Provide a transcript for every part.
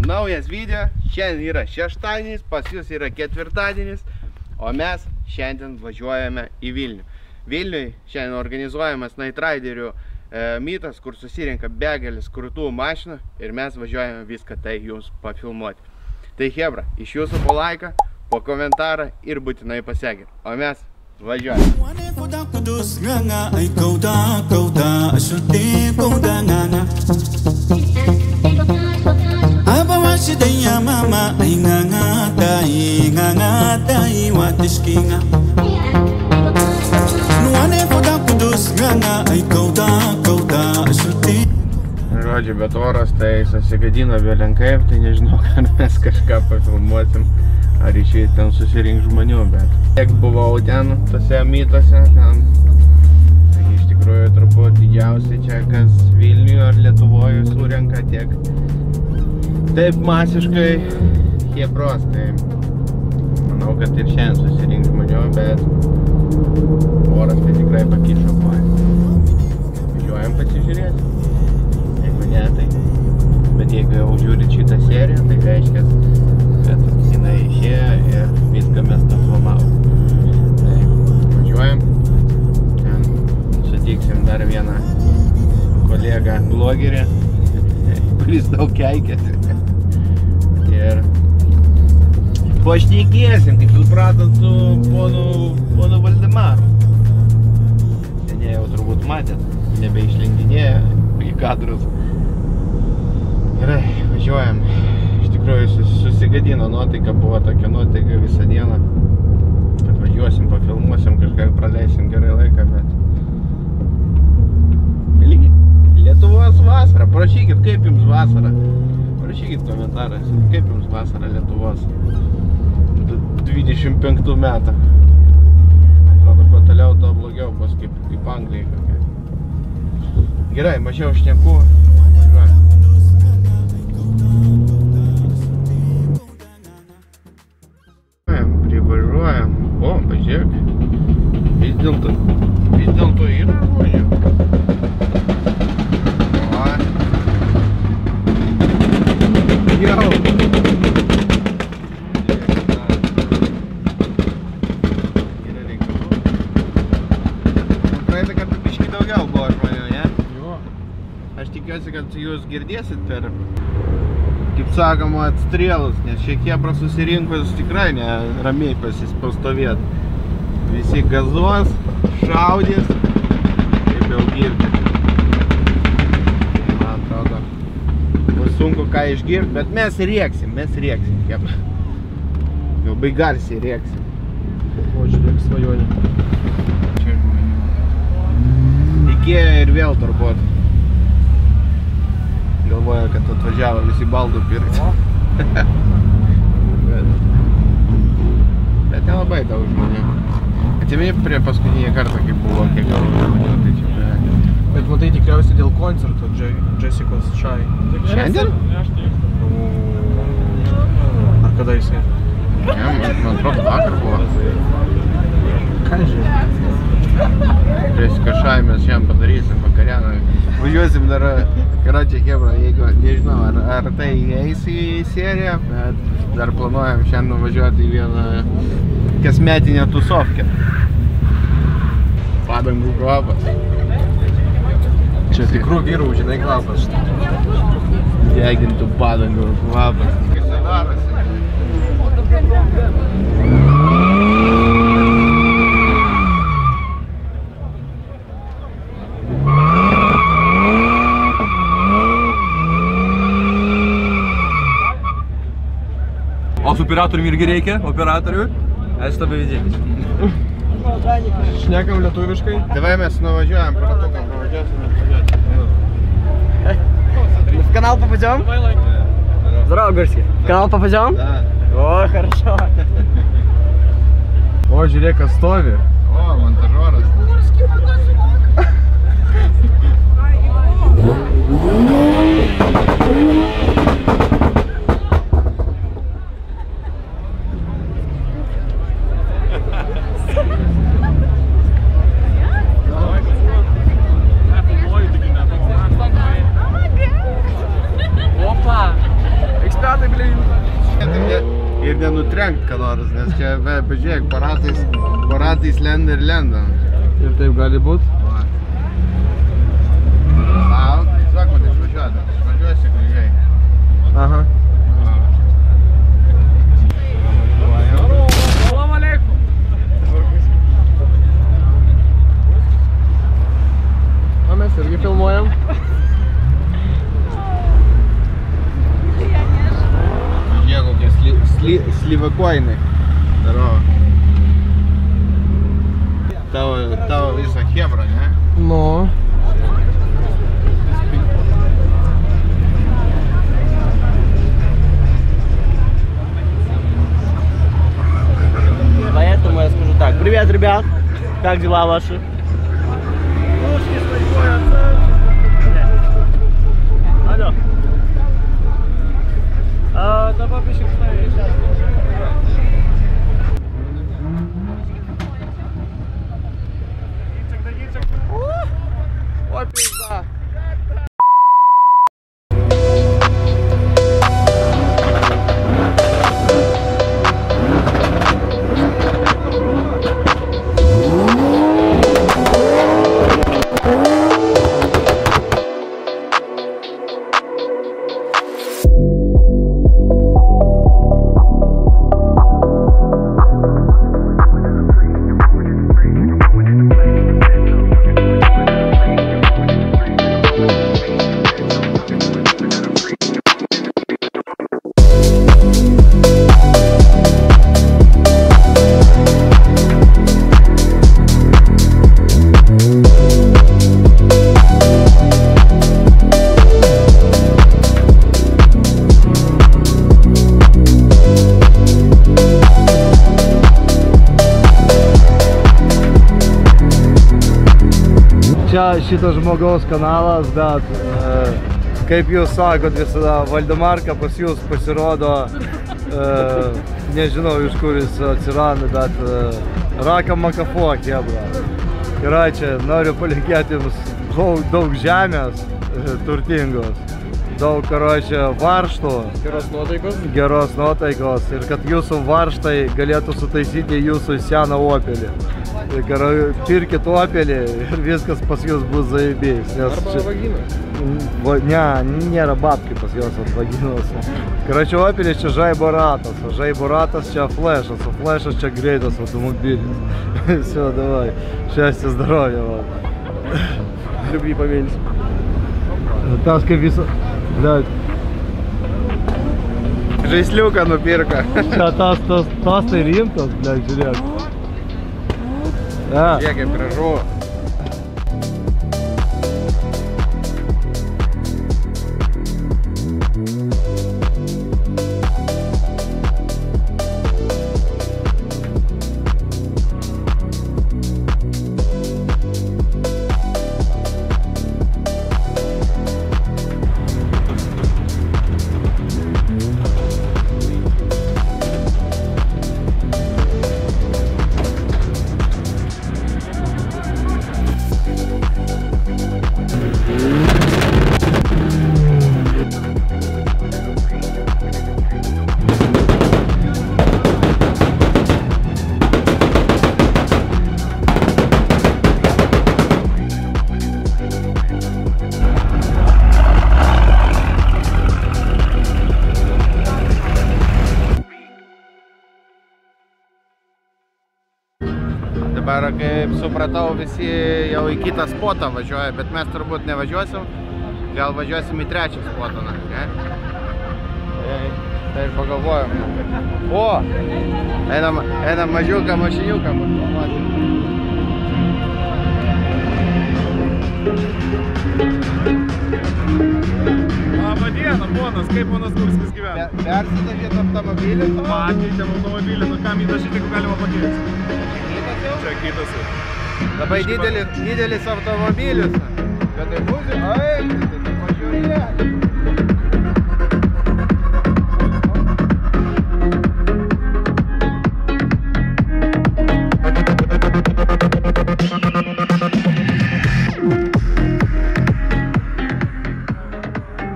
naujas video. Šiandien yra šeštadienis, pas jūs yra ketvirtadienis, o mes šiandien važiuojame į Vilnių. Vilniui šiandien organizuojamas Night Riderių mytas, kur susirinka begalis krūtų mašinų ir mes važiuojame viską tai jums pafilmuoti. Tai hebra, iš jūsų po laiką, po komentarą ir būtinai pasekit. O mes važiuojame. Shidaya mama ay ngangatai watiskinga Nuane foda kudus nganga ay kauda shuti. Žodžiu, bet oras tai susigadino belenkai, tai nežinau, ar mes kažką pafilmuosim, ar išėjai ten susirink žmonių, bet tiek buvau ten, tose mytose, ten tai iš tikrųjų turbūt didžiausiai čia, kas Vilniuje ar Lietuvoje surenka tiek taip masiškai hebros, tai manau, kad ir šiandien susirink žmonių, bet oras tai tikrai pakišo koją. Važiuojam pasižiūrėti, jeigu ne, tai, bet jeigu jau žiūrit šitą seriją, tai reiškia, kad jinai išėjo ir viską mes nufilmavom. Tai važiuojam, ten sutiksim dar vieną kolegą blogerį, kuris daug keikėsi. Ir pašnekėsim, kaip supratot, su ponu Valdemaru. Seniai jau turbūt matėt, nebeišlendinėja į kadrus. Gerai, važiuojam. Iš tikrųjų susigadino nuotaika, buvo tokia nuotaika visą dieną. Kad važiuosim, pafilmuosim, kažką praleisim gerai laiką, bet Lietuvos vasara, parašykit, kaip jums vasara. Parašykit komentarais, kaip jums vasara Lietuvos 25 metą. Atrodo, kuo toliau, to blogiau bus, kaip Anglijai kokia. Gerai, mažiau šneku. Privažiuojam. O, pažiūrėk. Vis dėlto yra žmonių. Jau. Yra reikalų. Praeitą kartą biškį daugiau buvo žmonių, ne? Jo. Aš tikiuosi, kad jūs girdėsit per, kaip sakoma, atstrėlus, nes šie hebra susirinkus tikrai neramiai pasistovėt. Visi gazuos, šaudys, kaip jau girdit. Sunku ką išgirti, bet mes rėksim, hebra. Labai garsiai rėksim. O, žiūrėk, svajonė. Čia žmonių. Ikėja ir vėl turbūt. Galvoja, kad atvažiavo visi baldų pirkti. Bet nelabai daug žmonių. Atsimeni prie paskutinį kartą, kai buvo kiek žmonių, tai čia Bet matai tikriausiai dėl koncerto Jessicos Shy. Šiandien? Ar kada jisai? Ne, man atrodo vakar buvo. Ką žiūrėjau? Jessica Shy mes šiandien padarysim vakarieną. Važiuosim dar, karočią hebra, jeigu nežinau, ar tai eis į seriją, bet dar planuojam šiandien nuvažiuoti į vieną kasmetinę tusovkę. Padangų kvapas. Čia tikrų vyrų, žinai, kvapas. Degintų padangų kvapas. Kas tai darosi? O su operatoriumi irgi reikia, operatoriui? Esu tebe vidėkis. Šnekam lietuviškai. Давай mes nuvažiuojam, pratuką pravažiuosim ir važiuosim. В канал попадем? Здорово, Горский. В канал попадем? Да. О, хорошо. O, žiūrėk, kas stovi. O, montažoras. Опа! Эксперты ką nors, nes čia, pažiūrėk, paratais lenda ir lenda. Ir taip gali būt? Lauk, sako, tai išvažiuosi gražiai. Aha. Salam aleikum. O mes irgi filmuojam. Žiūrėk, kokie slyvakoinai. Darova. Tavo visą chebrą, ne? Nu. Поэтому я скажу так. Привет, ребят. Как дела ваши? Алло. Да подписчик сейчас. Ой, пизда. Čia šitas žmogaus kanalas, bet kaip jūs sakot visada, Valdemarka pas jūs pasirodo, nežinau iš kur jis atsiranda, bet Raka Makafo, kebra. Gerai, čia noriu palinkėti jums daug žemės turtingos, daug, karočią, varžtų. Geros nuotaikos ir kad jūsų varžtai galėtų sutaisyti jūsų seną Opelį. Pirkit Opelį ir viskas pas jūs bus zaibės. Arba vaginos? Ne, nėra babki pas jos ant vaginos. Karočią, Opelis čia žaibo ratas, o žaibo ratas čia flešas, o flešas čia greitas automobilis. Все, давай, счастья, здоровья вам. Любви поменьше. Tas kaip visą... Žaisliuką nupirka. Čia tas tai rimtas, žiūrėk. Žiūrėk, kaip gražu. Dabar, kaip supratau, visi jau į kitą spotą važiuoja, bet mes turbūt nevažiuosim. Gal važiuosim į trečią spotą, ne? Tai ir pagalvojom. O! Einam mažiuką mašiniuką pagalvoti. Labą dieną, ponas, kaip ponas Gurskis gyvena? Persidažėt automobilį? Pakeitėm automobilį, nu kam įdažyti, jeigu galima pakeisti? Čia kitas jau. Labai didelis automobilis. Bet tai būsi, tai pažiūrėk.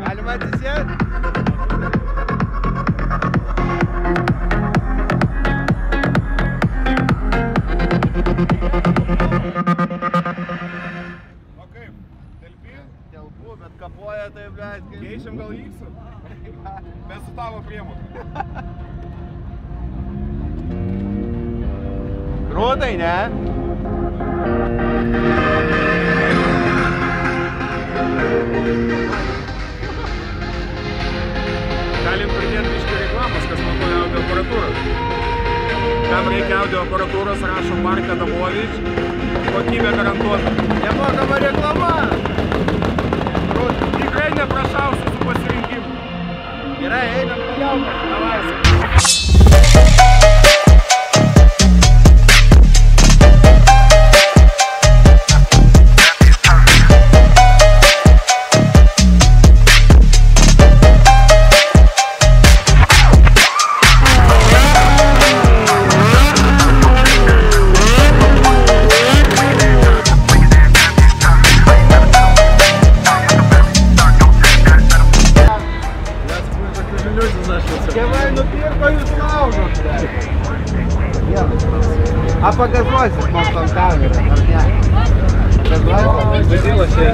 Galima atsisėti? sustavo priemų. Krūtai, ne? Galim pridėti biškį reklamas, kas naudoja audio aparatūros. Kam reikia audio aparatūros, rašo Marka Dabovič, kokybė garantuota. Nemokama reklama. Tikrai neprašausiu su pasirinkimu. Gerai, einam toliau. Davai. Tėvai nupirko jūs laužo. A pagazuosit man tam kamerą, ar ne? Pagazuosit? Vadylasi.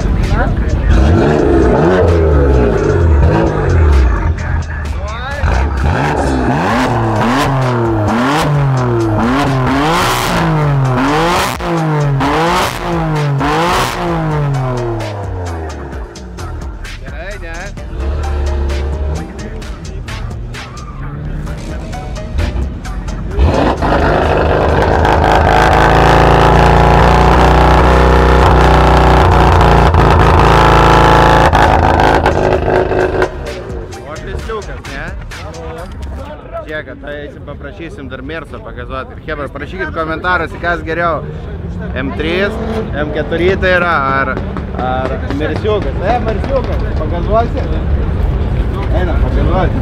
Gerai, ne? Žiūrėk, tai eisim paprašysim dar Merso pagazuoti. Ir Hebra, parašykit komentaruose, kas geriau. M3, M4 tai yra, ar Mersiukas. Mersiukas, pagazuosi? Einam, pagazuosi.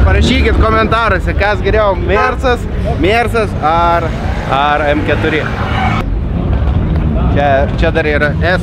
Parašykit komentaruose, kas geriau, Mersas ar M4. Čia dar yra S.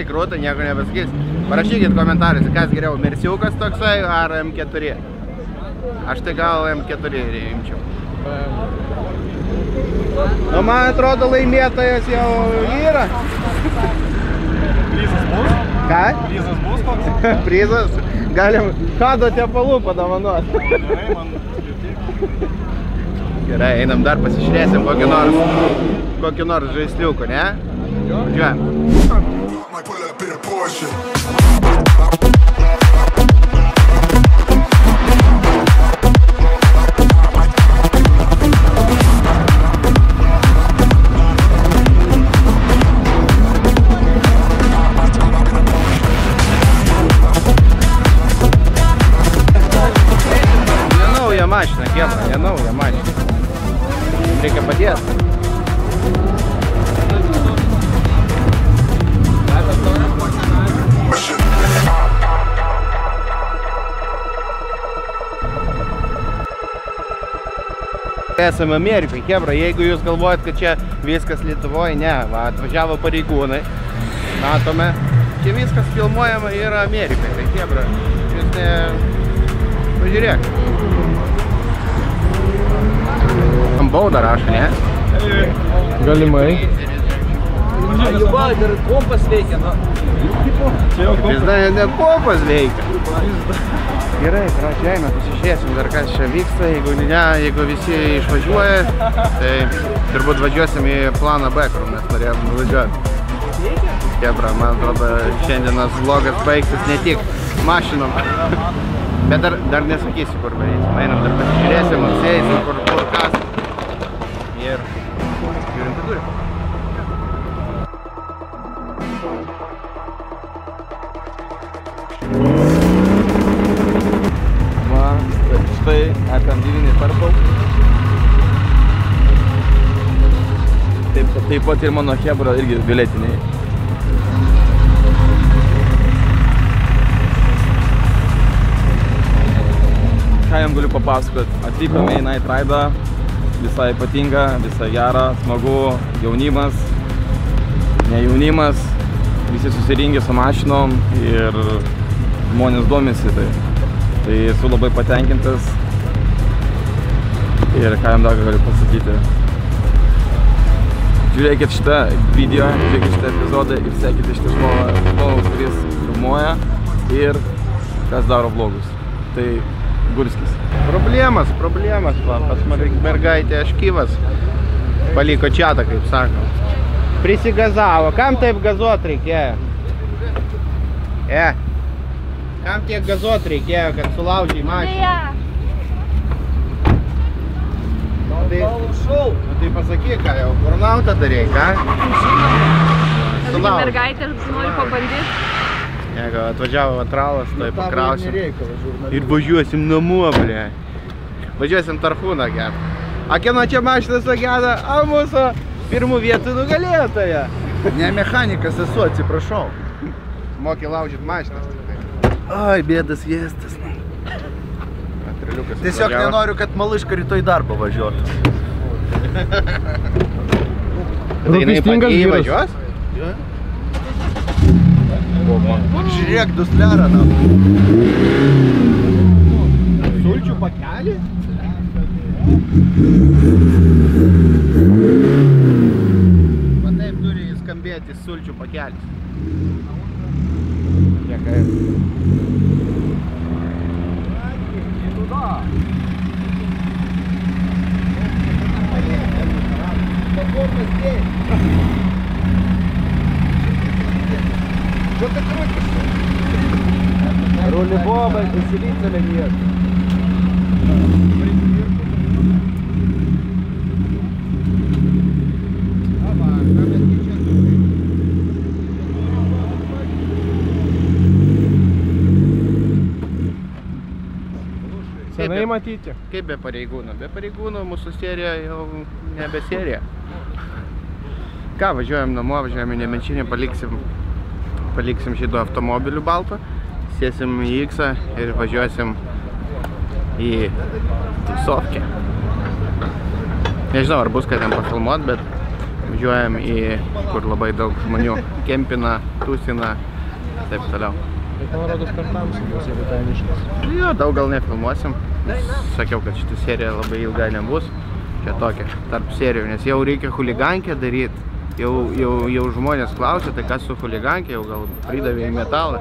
Krūtai, nieko nepasakys. Parašykit komentaruose, kas geriau, Mersiukas toksai ar M4. Aš tai gal M4 imčiau. Nu, man atrodo, laimėtojas jau yra. Prizas bus? Ką? Prizas bus toks? Prizas? Galim kado tepalų padovanoti. Gerai, man Gerai, einam dar pasižiūrėsim kokį nors žaisliukų, ne? Žiūrėjom. Might pull up in a Porsche. Nenauja mašina, Hebra, nenauja mašina. Reikia padėti. Esame Amerikai, Hebra, jeigu jūs galvojat, kad čia viskas Lietuvoje, ne, va, atvažiavo pareigūnai, matome, čia viskas filmuojama yra Amerikai, tai Hebra, jūs ne, pažiūrėk. Baudą rašo, ne? Galimai. Juba, dar kompas veikia, nu. Vis dar ne kompas veikia. Gerai, prašai, eina, pasižiūrėsim dar kas čia vyksta, jeigu visi išvažiuoja, tai turbūt važiuosim į planą B, kur mes norėjom nuvažiuoti. Chebra, man atrodo, šiandienas vlogas baigsis ne tik mašinom. Bet dar nesakysiu, kur varysim. Einam dar pasižiūrėsim, apsėsim, kur kas. Ir žiūrim vidurį. Va, štai FM9 Purple. Taip pat ir mano Chebra irgi violetiniai. Ką jam galiu papasakot? Atvykome į Night Ride'ą, visai ypatinga, visai gera, smagu, jaunimas, ne jaunimas, visi susirinkę su mašinom ir žmonės domisi tai. Tai esu labai patenkintas ir ką jam dar galiu pasakyti. Žiūrėkit šitą video, žiūrėkit šitą epizodą ir sekite šitą žmogų, kuris filmuoja ir kas daro vlogus. Tai Gurskis. Problemas, va, pas mergaitė Aškyvas paliko čiatą, kaip sako. Prisigazavo, kam taip gazot reikėjo? Kam tiek gazot reikėjo, kad sulaužiai mašiną? Tai pasakyk, ką jau, burnautą darėjai, ką? Sulaužiai. Mergaitė nori pabandyti. Jeigu atvažiavo atralas, tai pakrausim. Ir važiuosim namo, ble. Važiuosim Tarhūną gerą. A kieno čia mašinas geda? A mūsų pirmų vietų nugalėtoja. Ne mechanikas esu, atsiprašau. Moki laužyt mašinas. Ai, bėdas jėstas. Tiesiog nenoriu, kad Malaiška rytoj darbą važiuotų. Tai jinai pati įvažiuos? Žiūrėk, duslerą, na. Sulčių pakelį? Va taip turi skambėti sulčių pakelis. Dėkai. Что ты крутишься? Рулевого усилителя нет. Senai matyti. Kaip be pareigūnų? Be pareigūnų mūsų serija jau nebe serija. Ką, važiuojam namo, važiuojam į Nemenčinę, paliksim šitą automobilių baltą, sėsim į X-ą ir važiuosim į Tūsovkę. Nežinau, ar bus ką ten pafilmuot, bet važiuojam į kur labai daug žmonių kempina, tūsina, taip toliau. Bet man rodos per tamsų bus, jeigu tai miškas. Jo, daug gal nefilmuosim. Sakiau, kad šitą seriją labai ilgai nebus. Čia tokia tarp serijų, nes jau reikia huligankę daryti. Jau žmonės klausia, tai kas su huligankė, jau gal pridavė į metalą.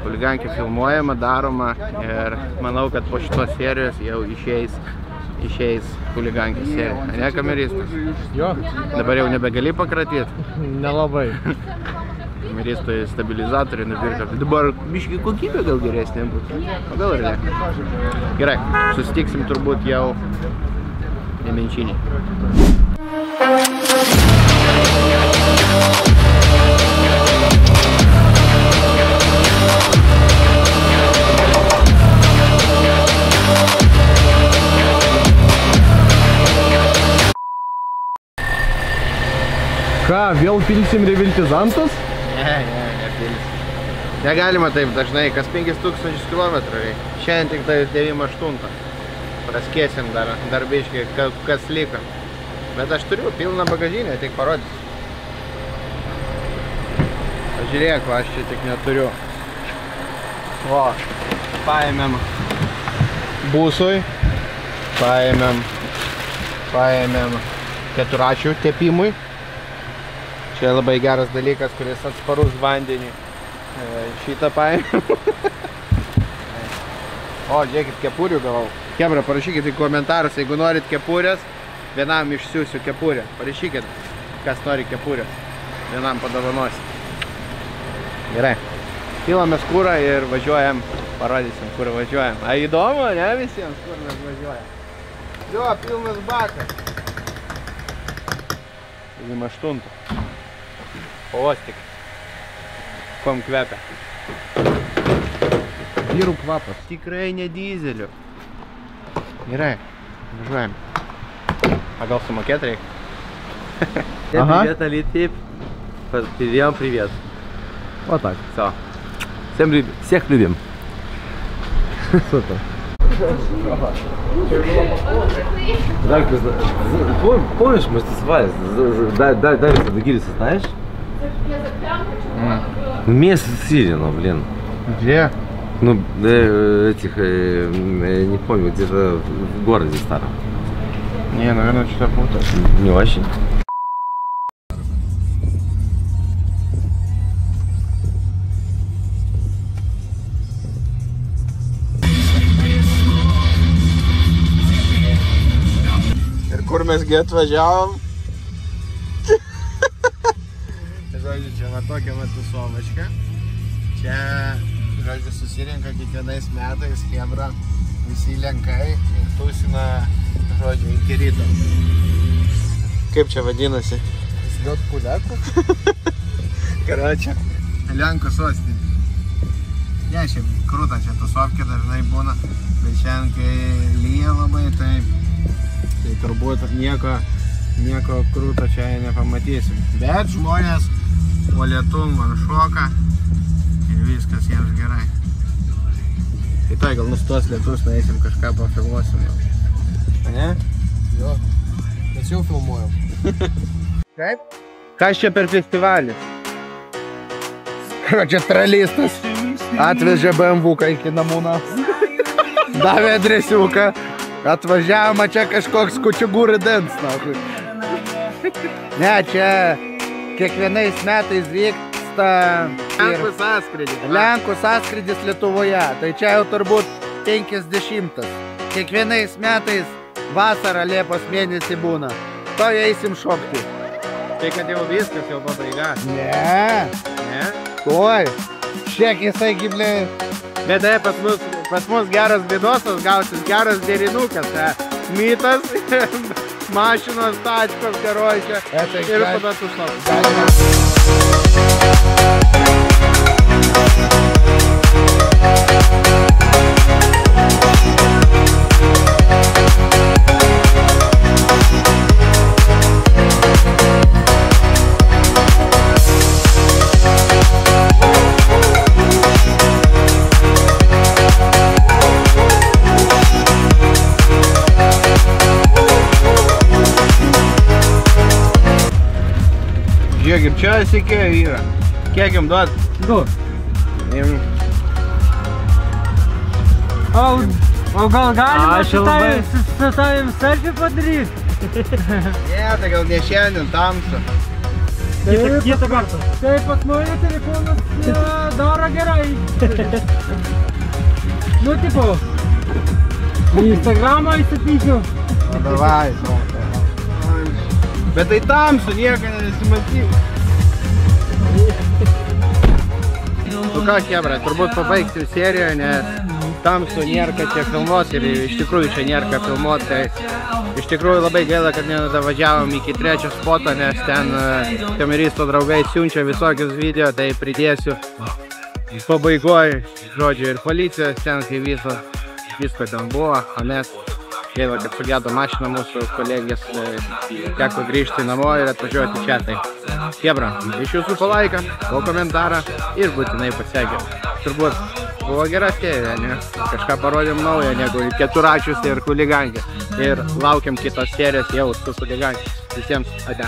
Huligankė filmuojama, daroma ir manau, kad po šitos serijos jau išeis huligankės serija. Ne, kameristas? Jo. Dabar jau nebegali pakratyti? Nelabai. Kameristui stabilizatoriai nupirka. Dabar biški kokybė gal geresnė bus. O gal ir ne. Gerai, susitiksim turbūt jau Nemenčinėj. Ką, vėl pilsim reviltizantus? Nepilsim. Negalima taip dažnai, kas 5000 km. Šiandien tik tai 9-8. Praskėsim dar biškai, kas liko. Bet aš turiu pilną bagažinę, tik parodysiu. Pažiūrėk, va, aš čia tik neturiu. O, paėmėm būsui, paėmėm keturačių tepimui. Čia labai geras dalykas, kuris atsparus vandenį. Šitą paėmėm. O, žiūrėkit, kepurių gavau. Chebra, parašykit į komentarus, jeigu norit kepurės, vienam išsiųsiu kepurę. Parašykit, kas nori kepurės. Vienam padovanosit. Gerai. Pilamės kurą ir važiuojam, parodysim, kur važiuojam. A, įdomu, ne visiems, kur mes važiuojam? Jo, pilnas bakas. 8. Pauostyk. Kuom kvepia? Vyrų kvapas. Tikrai ne dizeliu. Gerai, važiuojam. А gal sumokėt reikia? Ага. Привет, Алитип. Передаем привет. Вот так. Все. Всех любим. Супер. Помнишь, мы тусовались? Дай до Гириса, знаешь? Место Сирина, блин. Где? Ну, этих, не помню, где-то в городе старом. Не, наверное, что-то путаю. Не очень. Ir kur mes gi atvažiavom? Žodžiu, čia va tokia va tusovačka. Čia, žodžiu, susirinka kiekvienais metais chebra, visi lenkai ir tūsina, žodžiu, iki ryto. Kaip čia vadinasi? Slėt Puliakų? Karočią. Lenkų sostinė. Ne, šiaip krūta čia tusovkė dažnai būna, bet šiandien, kai lyja labai, tai turbūt nieko krūto čia nepamatysim. Bet žmonės po lietum man šoka ir viskas jiems gerai. Tai tai gal nustos lietus, nueisim kažką pafilmuosim. Ne? Jo. Mes jau filmuojam. Kaip? Kas čia per festivalis? Čia tralistas atvežė BMW-ką iki namūną. Davė adresiuką. Atvažiavama čia kažkoks kučiugų ridens. Ne, čia kiekvienais metais vyksta Lenkų sąskrydis Lietuvoje. Tai čia jau turbūt 50. Kiekvienais metais vasarą Liepos mėnesį būna. To eisim šokti. Tai kad jau viskas jau pabaiga. Ne. Ne? Oi, šiek jisai giblė. Bet tai pas mus geras bėdosas gausis, geras derinukas. Mytas, mašinos, tačkos, karočią. Ir tada tu šok. Žiūrėk, čia sekėjų yra. Kiek jums duot? 2. O gal galima su tavim selfie padaryti? Ne, tai gal ne šiandien, tamsu. Kitą kartą. Tai pas mane telefonas daro gerai. Nu, tipo, į Instagramą įsipysiu. O, davai, bet tai tamsu, nieko nesimatyk. Nu ką, chebra, turbūt pabaigsiu seriją, nes tamsu nėra, kad čia filmuot ir iš tikrųjų čia nėra ką filmuot. Tai iš tikrųjų labai gaila, kad nenudavažiavom iki 3 spoto, nes ten kameristo draugai siunčia visokius video, tai pridėsiu pabaigoj, žodžiu, ir policijos ten, kai visko ten buvo, o mes gaila, kad sugedo mašiną mūsų kolegės, teko grįžti namo ir atvažiuoti čia. Tai chebra, iš jūsų palaiką, po komentarą ir būtinai pasiekė. Turbūt buvo gera serija, ne? Kažką parodėm naujo negu Keturračius ir Chuligankė. Ir laukiam kitos serijos jau su Chuligankė. Visiems ate.